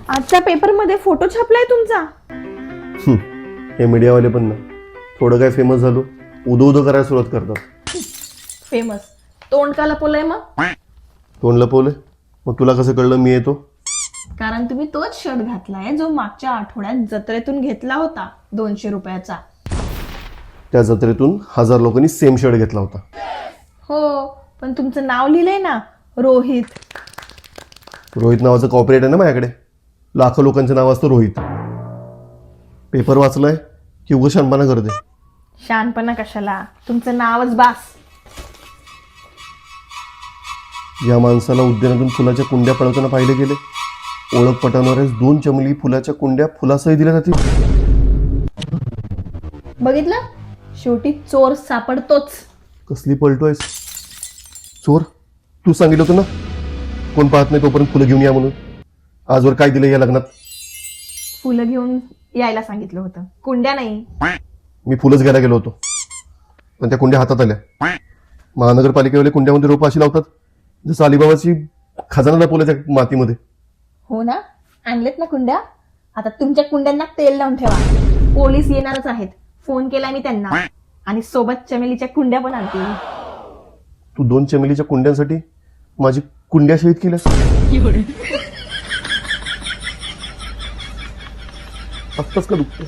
आजच्या पेपरमध्ये फोटो छापलाय तुमचा. हे मीडियावाले पण ना थोडं काय फेमस झालो उदो उदो करायला सुरुवात करतात. फेमस तोंड का लपवलंय मग? तोंड लपवलंय? मग तुला कसं कळलं मी येतो? कारण तुम्ही तोच शर्ट घातलाय जो मागच्या आठवड्यात जत्रेतून घेतला होता 200 रुपयाचा. त्या जत्रेतून 1000 लोकांनी सेम शर्ट घेतला होता. हो, पण तुमचं नाव लिहिलंय ना, रोहित. रोहित नावाचं कॉर्पोरेट आहे ना माझ्याकडे. लाखो लोकांचं नाव असतं रोहित. पेपर वाचलाय की उगाच शहाणपणा करते? शहाणपणा कशाला, तुमचं नावच बास. या माणसाला उद्यानातून फुलाच्या कुंड्या पळवताना पाहिले गेले. ओळख पटवणाऱ्याच 2 चमली फुलाच्या कुंड्या फुलासही दिल्या जातील. बघितलं, शेवटी चोर सापडतोच. कसली पलटोयस? चोर? तू सांगितलं होतं ना कोण पाहत नाही तोपर्यंत फुलं घेऊन या म्हणून. आजवर काय दिलं या लग्नात? फुलं घेऊन यायला सांगितलं होतं, कुंड्या नाही. मी फुलंच घ्यायला गेलो होतो पण त्या कुंड्या हातात आल्या. महानगरपालिकेवाले कुंड्यामध्ये रोपं अशी लावतात जसं अलिबाबाची खजाना लपवल्या त्या मातीमध्ये. हो ना, आणलेत ना कुंड्या. आता तुमच्या कुंड्यांना तेल लावून ठेवा, पोलीस येणारच आहेत. फोन केला मी त्यांना, आणि सोबत चमेलीच्या कुंड्या पण आणतील. तू 2 चमेलीच्या कुंड्यांसाठी माझी कुंड्या शहीद केल्यास. आत्ताच का दुखतं?